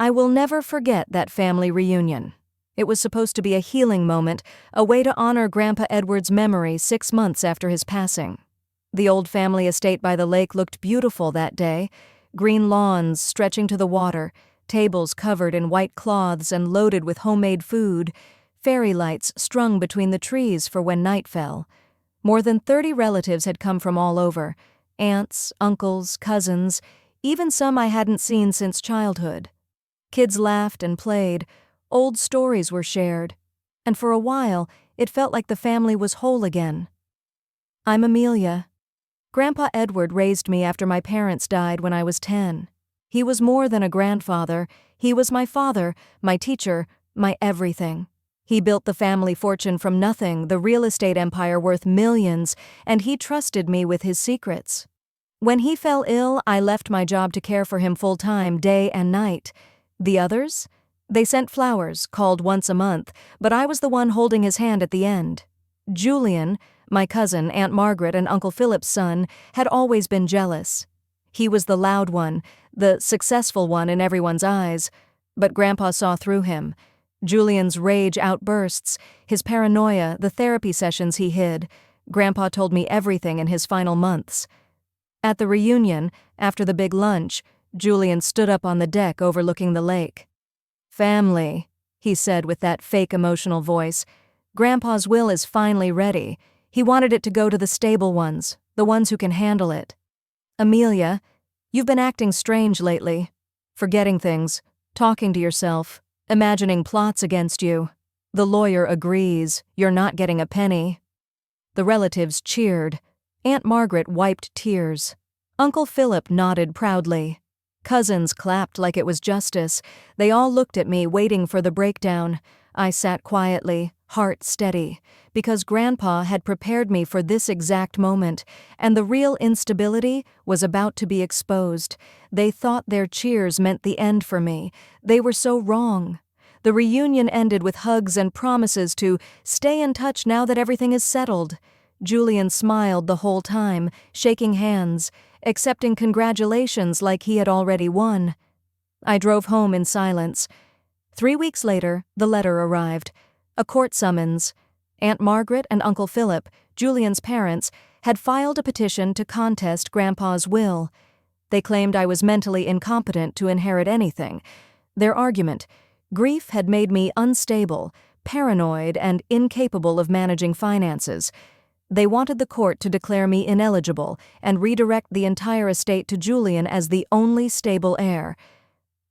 I will never forget that family reunion. It was supposed to be a healing moment, a way to honor Grandpa Edward's memory 6 months after his passing. The old family estate by the lake looked beautiful that day, green lawns stretching to the water, tables covered in white cloths and loaded with homemade food, fairy lights strung between the trees for when night fell. More than 30 relatives had come from all over, aunts, uncles, cousins, even some I hadn't seen since childhood. Kids laughed and played, old stories were shared, and for a while it felt like the family was whole again. I'm Amelia. Grandpa Edward raised me after my parents died when I was 10. He was more than a grandfather. He was my father, my teacher, my everything. He built the family fortune from nothing, the real estate empire worth millions, and he trusted me with his secrets. When he fell ill, I left my job to care for him full-time, day and night. The others? They sent flowers, called once a month, but I was the one holding his hand at the end. Julian, my cousin, Aunt Margaret, and Uncle Philip's son, had always been jealous. He was the loud one, the successful one in everyone's eyes, but Grandpa saw through him. Julian's rage outbursts, his paranoia, the therapy sessions he hid. Grandpa told me everything in his final months. At the reunion, after the big lunch, Julian stood up on the deck overlooking the lake. "Family," he said with that fake emotional voice. "Grandpa's will is finally ready. He wanted it to go to the stable ones, the ones who can handle it. Amelia, you've been acting strange lately. Forgetting things, talking to yourself, imagining plots against you. The lawyer agrees, you're not getting a penny." The relatives cheered. Aunt Margaret wiped tears. Uncle Philip nodded proudly. Cousins clapped like it was justice. They all looked at me, waiting for the breakdown. I sat quietly, heart steady, because Grandpa had prepared me for this exact moment, and the real instability was about to be exposed. They thought their cheers meant the end for me. They were so wrong. The reunion ended with hugs and promises to stay in touch now that everything is settled. Julian smiled the whole time, shaking hands, accepting congratulations like he had already won. I drove home in silence. 3 weeks later, the letter arrived. A court summons. Aunt Margaret and Uncle Philip, Julian's parents, had filed a petition to contest Grandpa's will. They claimed I was mentally incompetent to inherit anything. Their argument: grief had made me unstable, paranoid, and incapable of managing finances. They wanted the court to declare me ineligible and redirect the entire estate to Julian as the only stable heir.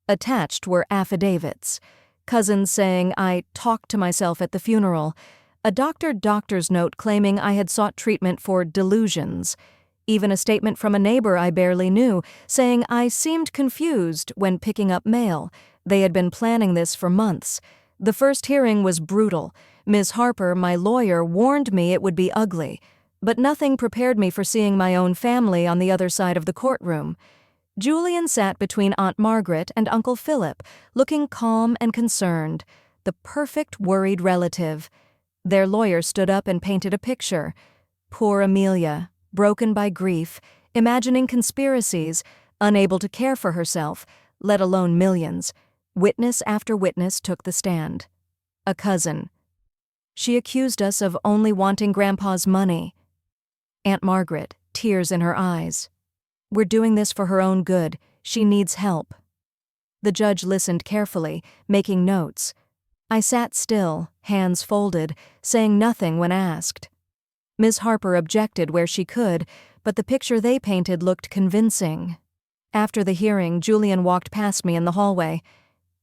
Attached were affidavits. Cousins saying I talked to myself at the funeral. A doctor's note claiming I had sought treatment for delusions. Even a statement from a neighbor I barely knew, saying I seemed confused when picking up mail. They had been planning this for months. The first hearing was brutal. Ms. Harper, my lawyer, warned me it would be ugly, but nothing prepared me for seeing my own family on the other side of the courtroom. Julian sat between Aunt Margaret and Uncle Philip, looking calm and concerned, the perfect worried relative. Their lawyer stood up and painted a picture. Poor Amelia, broken by grief, imagining conspiracies, unable to care for herself, let alone millions. Witness after witness took the stand. A cousin. She accused us of only wanting Grandpa's money. Aunt Margaret, tears in her eyes. "We're doing this for her own good. She needs help." The judge listened carefully, making notes. I sat still, hands folded, saying nothing when asked. Ms. Harper objected where she could, but the picture they painted looked convincing. After the hearing, Julian walked past me in the hallway.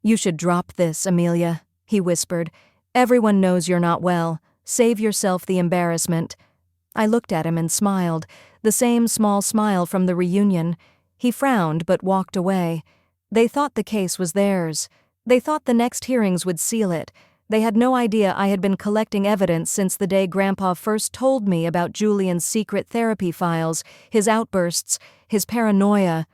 "You should drop this, Amelia," he whispered. "Everyone knows you're not well. Save yourself the embarrassment." I looked at him and smiled, the same small smile from the reunion. He frowned but walked away. They thought the case was theirs. They thought the next hearings would seal it. They had no idea I had been collecting evidence since the day Grandpa first told me about Julian's secret therapy files, his outbursts, his paranoia.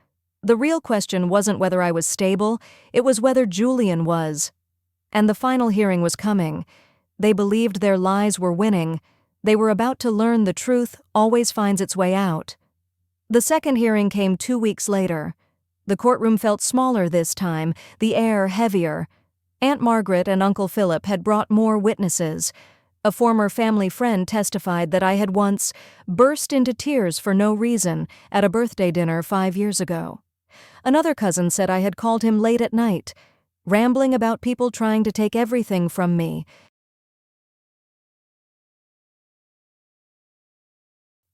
The real question wasn't whether I was stable, it was whether Julian was. And the final hearing was coming. They believed their lies were winning. They were about to learn the truth always finds its way out. The second hearing came 2 weeks later. The courtroom felt smaller this time, the air heavier. Aunt Margaret and Uncle Philip had brought more witnesses. A former family friend testified that I had once burst into tears for no reason at a birthday dinner 5 years ago. Another cousin said I had called him late at night, rambling about people trying to take everything from me.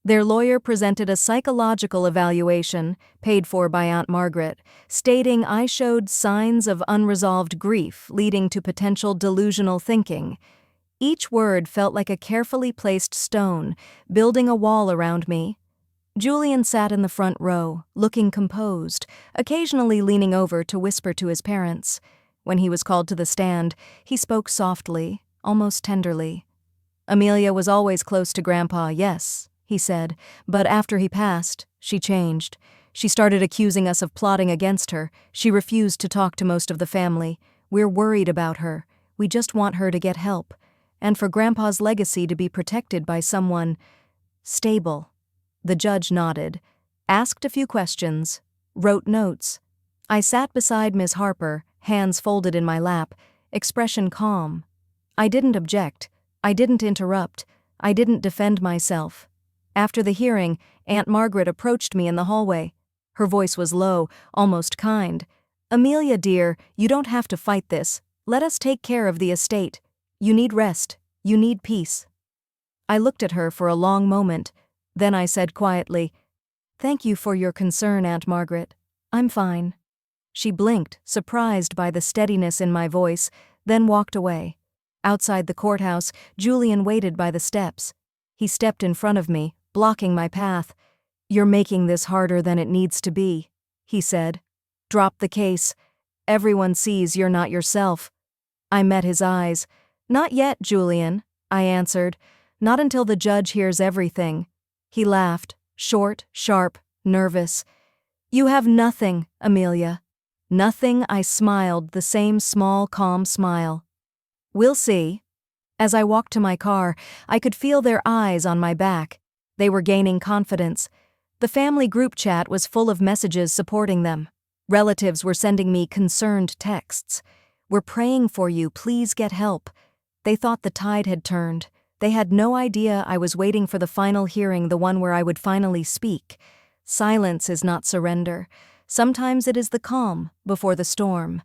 Their lawyer presented a psychological evaluation, paid for by Aunt Margaret, stating I showed signs of unresolved grief leading to potential delusional thinking. Each word felt like a carefully placed stone, building a wall around me. Julian sat in the front row, looking composed, occasionally leaning over to whisper to his parents. When he was called to the stand, he spoke softly, almost tenderly. Amelia was always close to Grandpa, yes, he said, but after he passed, she changed. She started accusing us of plotting against her. She refused to talk to most of the family. We're worried about her. We just want her to get help. And for Grandpa's legacy to be protected by someone stable. The judge nodded, asked a few questions, wrote notes. I sat beside Ms. Harper, hands folded in my lap, expression calm. I didn't object. I didn't interrupt. I didn't defend myself. After the hearing, Aunt Margaret approached me in the hallway. Her voice was low, almost kind. Amelia, dear, you don't have to fight this. Let us take care of the estate. You need rest. You need peace. I looked at her for a long moment. Then I said quietly, Thank you for your concern, Aunt Margaret. I'm fine. She blinked, surprised by the steadiness in my voice, then walked away. Outside the courthouse, Julian waited by the steps. He stepped in front of me, blocking my path. You're making this harder than it needs to be, he said. Drop the case. Everyone sees you're not yourself. I met his eyes. Not yet, Julian, I answered. Not until the judge hears everything. He laughed, short, sharp, nervous. You have nothing, Amelia. Nothing, I smiled, the same small, calm smile. We'll see. As I walked to my car, I could feel their eyes on my back. They were gaining confidence. The family group chat was full of messages supporting them. Relatives were sending me concerned texts. We're praying for you, please get help. They thought the tide had turned. They had no idea I was waiting for the final hearing, the one where I would finally speak. Silence is not surrender. Sometimes it is the calm before the storm.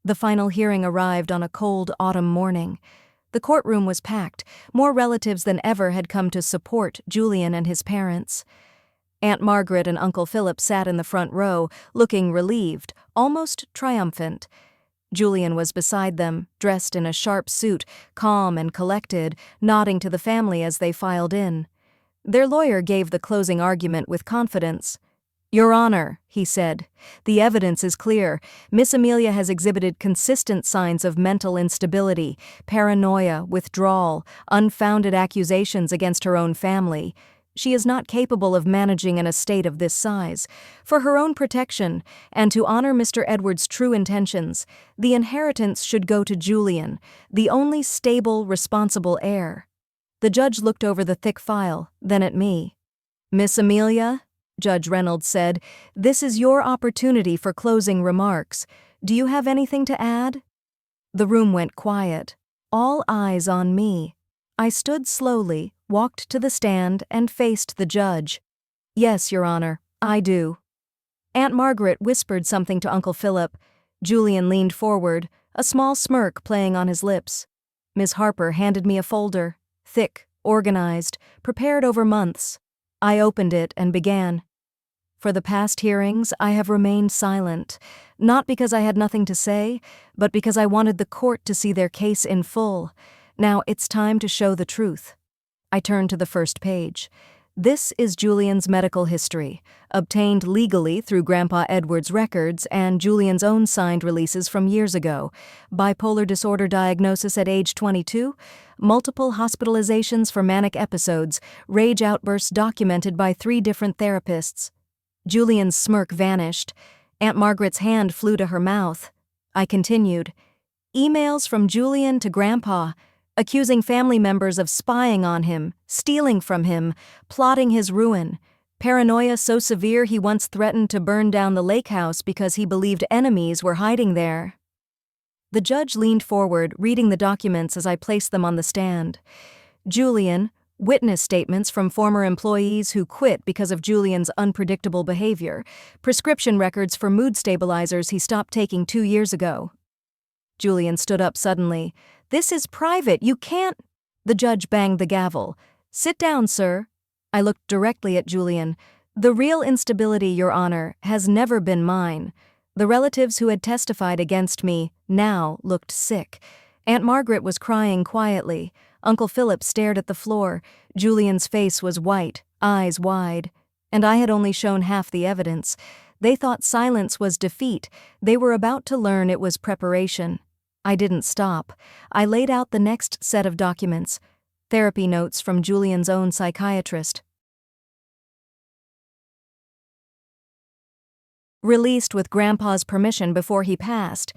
The final hearing arrived on a cold autumn morning. The courtroom was packed. More relatives than ever had come to support Julian and his parents. Aunt Margaret and Uncle Philip sat in the front row, looking relieved, almost triumphant. Julian was beside them, dressed in a sharp suit, calm and collected, nodding to the family as they filed in. Their lawyer gave the closing argument with confidence. Your Honor, he said, the evidence is clear. Miss Amelia has exhibited consistent signs of mental instability, paranoia, withdrawal, unfounded accusations against her own family. She is not capable of managing an estate of this size. For her own protection, and to honor Mr. Edwards' true intentions, the inheritance should go to Julian, the only stable, responsible heir. The judge looked over the thick file, then at me. Miss Amelia, Judge Reynolds said, this is your opportunity for closing remarks. Do you have anything to add? The room went quiet, all eyes on me. I stood slowly, walked to the stand, and faced the judge. Yes, Your Honor, I do. Aunt Margaret whispered something to Uncle Philip. Julian leaned forward, a small smirk playing on his lips. Miss Harper handed me a folder, thick, organized, prepared over months. I opened it and began. For the past hearings, I have remained silent, not because I had nothing to say, but because I wanted the court to see their case in full. Now it's time to show the truth. I turned to the first page. This is Julian's medical history, obtained legally through Grandpa Edwards' records and Julian's own signed releases from years ago. Bipolar disorder diagnosis at age 22, multiple hospitalizations for manic episodes, rage outbursts documented by 3 different therapists. Julian's smirk vanished. Aunt Margaret's hand flew to her mouth. I continued. Emails from Julian to Grandpa, accusing family members of spying on him, stealing from him, plotting his ruin. Paranoia so severe he once threatened to burn down the lake house because he believed enemies were hiding there. The judge leaned forward, reading the documents as I placed them on the stand. Julian, witness statements from former employees who quit because of Julian's unpredictable behavior, prescription records for mood stabilizers he stopped taking 2 years ago. Julian stood up suddenly. "This is private, you can't—" The judge banged the gavel. "Sit down, sir." I looked directly at Julian. "The real instability, Your Honor, has never been mine." The relatives who had testified against me now looked sick. Aunt Margaret was crying quietly. Uncle Philip stared at the floor. Julian's face was white, eyes wide. And I had only shown half the evidence. They thought silence was defeat. They were about to learn it was preparation. I didn't stop. I laid out the next set of documents. Therapy notes from Julian's own psychiatrist. Released with Grandpa's permission before he passed.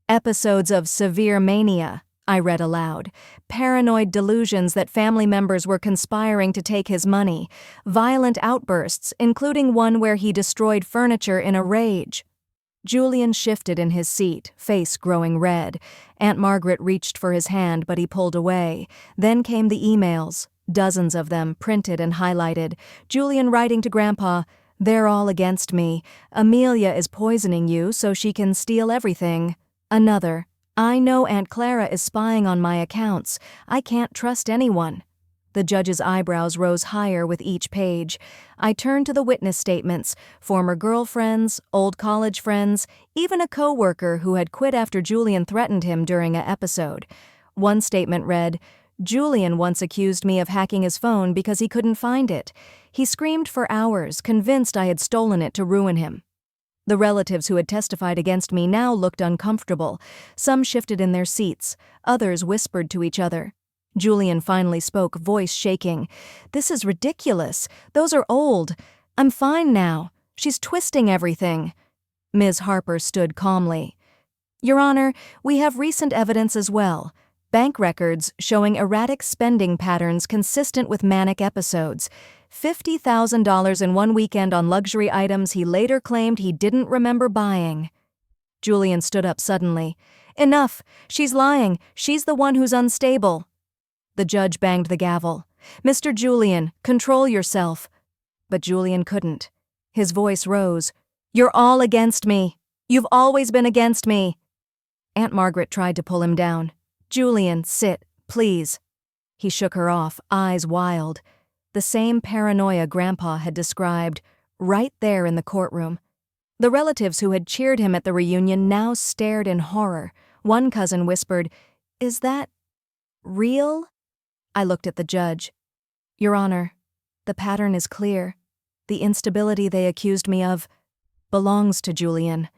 Episodes of severe mania, I read aloud. Paranoid delusions that family members were conspiring to take his money. Violent outbursts, including one where he destroyed furniture in a rage. Julian shifted in his seat, face growing red. Aunt Margaret reached for his hand, but he pulled away. Then came the emails, dozens of them, printed and highlighted. Julian writing to Grandpa, "They're all against me. Amelia is poisoning you so she can steal everything." Another, "I know Aunt Clara is spying on my accounts. I can't trust anyone." The judge's eyebrows rose higher with each page. I turned to the witness statements, former girlfriends, old college friends, even a co-worker who had quit after Julian threatened him during an episode. One statement read, "Julian once accused me of hacking his phone because he couldn't find it. He screamed for hours, convinced I had stolen it to ruin him." The relatives who had testified against me now looked uncomfortable. Some shifted in their seats, others whispered to each other. Julian finally spoke, voice shaking. "This is ridiculous. Those are old. I'm fine now. She's twisting everything." Ms. Harper stood calmly. "Your Honor, we have recent evidence as well. Bank records showing erratic spending patterns consistent with manic episodes. $50,000 in one weekend on luxury items he later claimed he didn't remember buying." Julian stood up suddenly. "Enough. She's lying. She's the one who's unstable." The judge banged the gavel. "Mr. Julian, control yourself." But Julian couldn't. His voice rose. "You're all against me. You've always been against me." Aunt Margaret tried to pull him down. "Julian, sit, please." He shook her off, eyes wild. The same paranoia Grandpa had described, right there in the courtroom. The relatives who had cheered him at the reunion now stared in horror. One cousin whispered, "Is that real?" I looked at the judge. "Your Honor, the pattern is clear. The instability they accused me of belongs to Julian."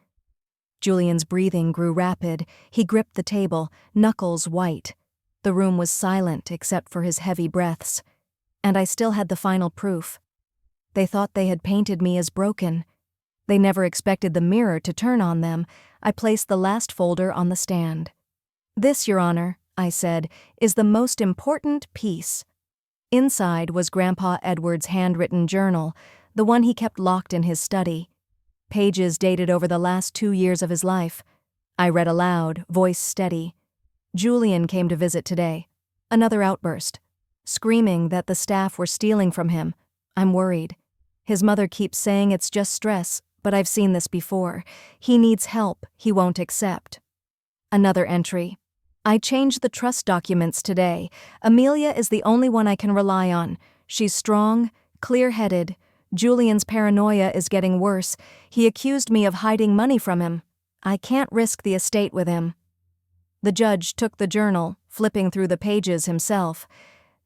Julian's breathing grew rapid. He gripped the table, knuckles white. The room was silent except for his heavy breaths. And I still had the final proof. They thought they had painted me as broken. They never expected the mirror to turn on them. I placed the last folder on the stand. "This, Your Honor," I said, "is the most important piece." Inside was Grandpa Edward's handwritten journal, the one he kept locked in his study. Pages dated over the last 2 years of his life. I read aloud, voice steady. "Julian came to visit today. Another outburst. Screaming that the staff were stealing from him. I'm worried. His mother keeps saying it's just stress, but I've seen this before. He needs help he won't accept." Another entry. "I changed the trust documents today. Amelia is the only one I can rely on. She's strong, clear-headed. Julian's paranoia is getting worse. He accused me of hiding money from him. I can't risk the estate with him." The judge took the journal, flipping through the pages himself.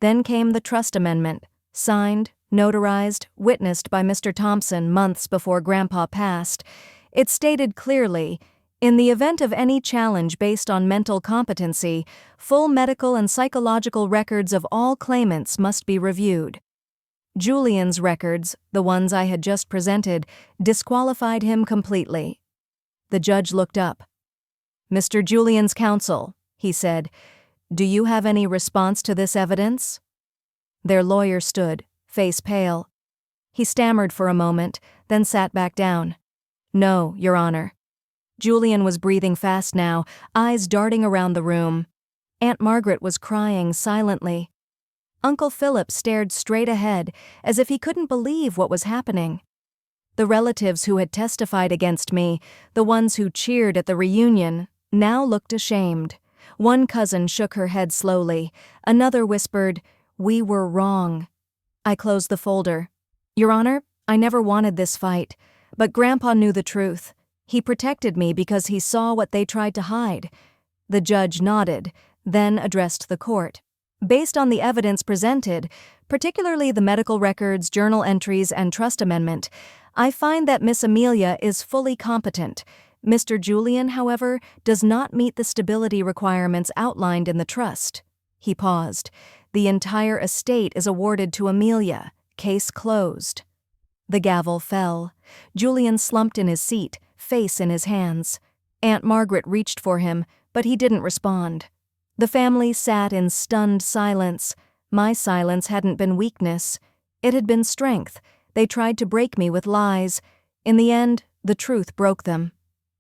Then came the trust amendment, signed, notarized, witnessed by Mr. Thompson months before Grandpa passed. It stated clearly, "In the event of any challenge based on mental competency, full medical and psychological records of all claimants must be reviewed." Julian's records, the ones I had just presented, disqualified him completely. The judge looked up. "Mr. Julian's counsel," he said, "do you have any response to this evidence?" Their lawyer stood, face pale. He stammered for a moment, then sat back down. "No, Your Honor." Julian was breathing fast now, eyes darting around the room. Aunt Margaret was crying silently. Uncle Philip stared straight ahead, as if he couldn't believe what was happening. The relatives who had testified against me, the ones who cheered at the reunion, now looked ashamed. One cousin shook her head slowly. Another whispered, "We were wrong." I closed the folder. "Your Honor, I never wanted this fight, but Grandpa knew the truth. He protected me because he saw what they tried to hide." The judge nodded, then addressed the court. "Based on the evidence presented, particularly the medical records, journal entries, and trust amendment, I find that Miss Amelia is fully competent. Mr. Julian, however, does not meet the stability requirements outlined in the trust." He paused. "The entire estate is awarded to Amelia. Case closed." The gavel fell. Julian slumped in his seat, face in his hands. Aunt Margaret reached for him, but he didn't respond. The family sat in stunned silence. My silence hadn't been weakness. It had been strength. They tried to break me with lies. In the end, the truth broke them.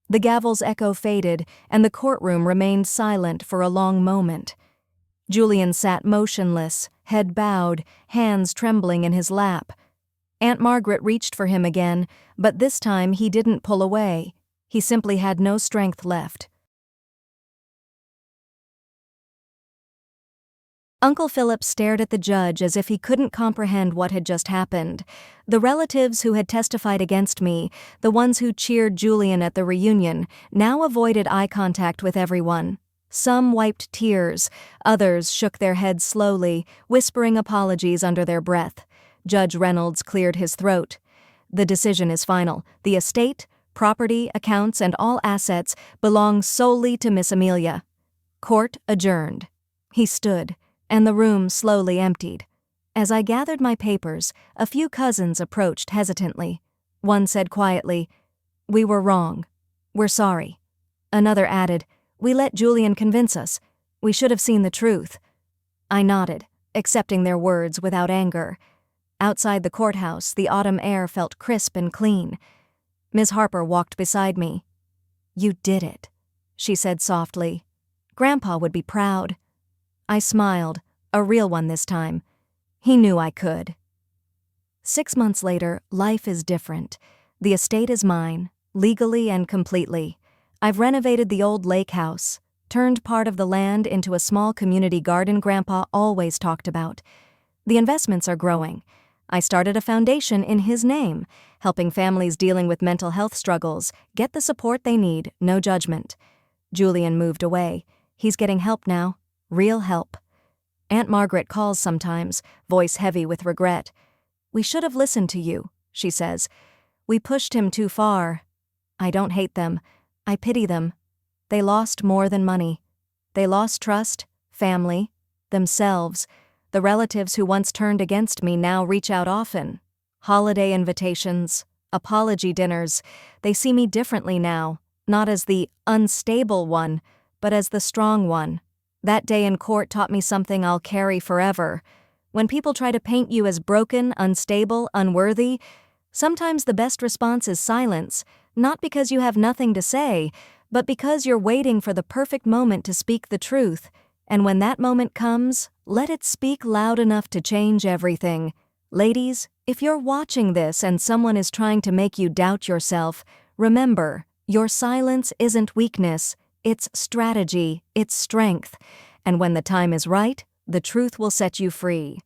The gavel's echo faded, and the courtroom remained silent for a long moment. Julian sat motionless, head bowed, hands trembling in his lap. Aunt Margaret reached for him again, but this time he didn't pull away. He simply had no strength left. Uncle Philip stared at the judge as if he couldn't comprehend what had just happened. The relatives who had testified against me, the ones who cheered Julian at the reunion, now avoided eye contact with everyone. Some wiped tears, others shook their heads slowly, whispering apologies under their breath. Judge Reynolds cleared his throat. "The decision is final. The estate, property, accounts, and all assets belong solely to Miss Amelia." Court adjourned. He stood, and the room slowly emptied. As I gathered my papers, a few cousins approached hesitantly. One said quietly, "We were wrong. We're sorry." Another added, "We let Julian convince us. We should have seen the truth." I nodded, accepting their words without anger. Outside the courthouse, the autumn air felt crisp and clean. Ms. Harper walked beside me. "You did it," she said softly. "Grandpa would be proud." I smiled, a real one this time. He knew I could. 6 months later, life is different. The estate is mine, legally and completely. I've renovated the old lake house, turned part of the land into a small community garden Grandpa always talked about. The investments are growing. I started a foundation in his name, helping families dealing with mental health struggles get the support they need, no judgment. Julian moved away. He's getting help now, real help. Aunt Margaret calls sometimes, voice heavy with regret. "We should have listened to you," she says. "We pushed him too far." I don't hate them. I pity them. They lost more than money. They lost trust, family, themselves. The relatives who once turned against me now reach out often. Holiday invitations, apology dinners. They see me differently now, not as the unstable one, but as the strong one. That day in court taught me something I'll carry forever. When people try to paint you as broken, unstable, unworthy, sometimes the best response is silence, not because you have nothing to say, but because you're waiting for the perfect moment to speak the truth. And when that moment comes, let it speak loud enough to change everything. Ladies, if you're watching this and someone is trying to make you doubt yourself, remember, your silence isn't weakness, it's strategy, it's strength. And when the time is right, the truth will set you free.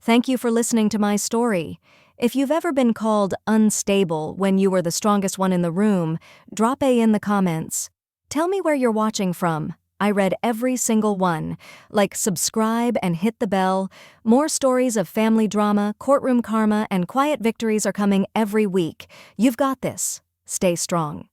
Thank you for listening to my story. If you've ever been called unstable when you were the strongest one in the room, drop A in the comments. Tell me where you're watching from. I read every single one. Like, subscribe and hit the bell. More stories of family drama, courtroom karma, and quiet victories are coming every week. You've got this. Stay strong.